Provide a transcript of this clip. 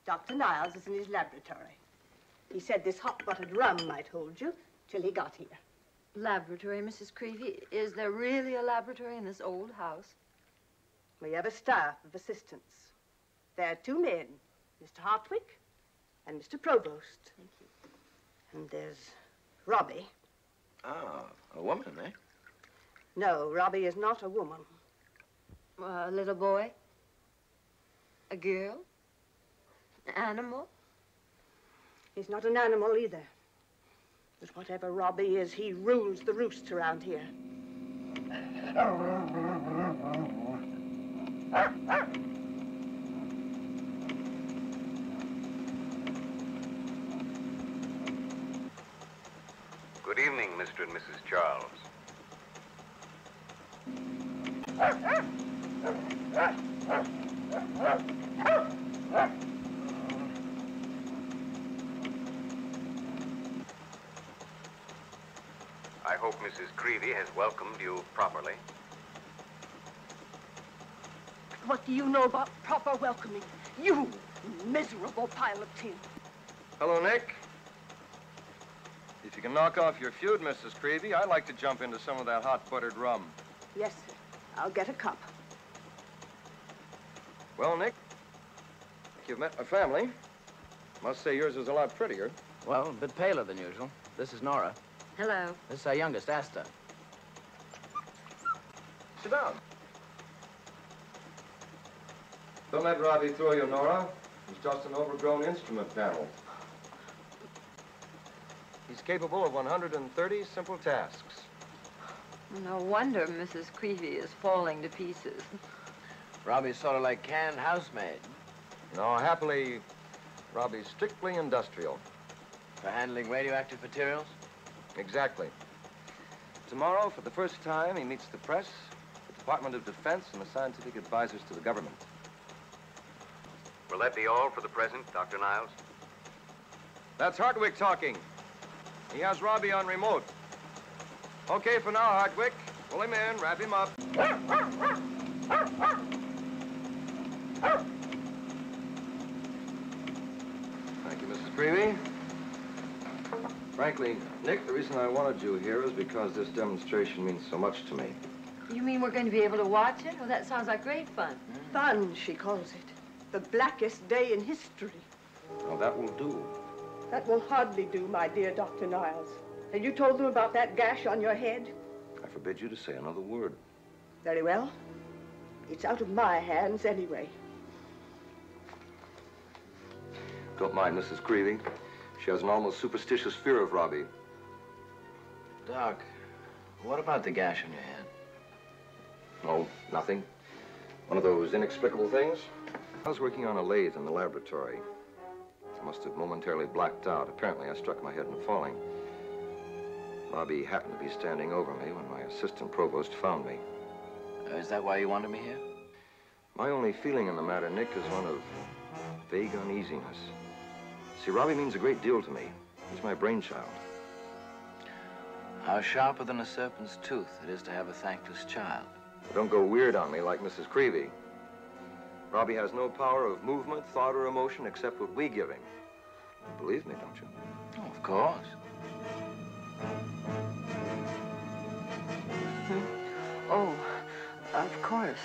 Dr. Niles is in his laboratory. He said this hot-buttered rum might hold you till he got here. Laboratory, Mrs. Creevy? Is there really a laboratory in this old house? We have a staff of assistants. There are two men, Mr. Hartwick and Mr. Provost. Thank you. And there's Robby. Ah, a woman, eh? No, Robby is not a woman. A little boy? A girl? An animal? He's not an animal either. But whatever Robby is, he rules the roost around here. Good evening, Mr. and Mrs. Charles. I hope Mrs. Creevy has welcomed you properly. What do you know about proper welcoming? You miserable pile of tin. Hello, Nick. If you can knock off your feud, Mrs. Creevy, I'd like to jump into some of that hot-buttered rum. Yes, sir. I'll get a cup. Well, Nick, you've met my family. Must say yours is a lot prettier. Well, a bit paler than usual. This is Nora. Hello. This is our youngest, Asta. Sit down. Don't let Robby throw you, Nora. He's just an overgrown instrument panel. He's capable of 130 simple tasks. No wonder Mrs. Creevy is falling to pieces. Robby's sort of like canned housemaid. No, happily, Robby's strictly industrial. For handling radioactive materials? Exactly. Tomorrow, for the first time, he meets the press, the Department of Defense, and the scientific advisors to the government. Will that be all for the present, Dr. Niles? That's Hartwick talking. He has Robby on remote. Okay for now, Hartwick. Pull him in, wrap him up. Thank you, Mrs. Creevy. Frankly, Nick, the reason I wanted you here is because this demonstration means so much to me. You mean we're going to be able to watch it? Well, that sounds like great fun. Fun, she calls it. The blackest day in history. Well, that will do. That will hardly do, my dear Dr. Niles. Have you told them about that gash on your head? I forbid you to say another word. Very well. It's out of my hands anyway. Don't mind Mrs. Creevy. She has an almost superstitious fear of Robby. Doc, what about the gash on your head? Oh, nothing. One of those inexplicable things. I was working on a lathe in the laboratory. I must have momentarily blacked out. Apparently, I struck my head in falling. Robby happened to be standing over me when my assistant provost found me. Is that why you wanted me here? My only feeling in the matter, Nick, is one of vague uneasiness. See, Robby means a great deal to me. He's my brainchild. How sharper than a serpent's tooth it is to have a thankless child. But don't go weird on me like Mrs. Creevy. Robby has no power of movement, thought, or emotion except what we give him. You believe me, don't you? Oh, of course. Oh, of course.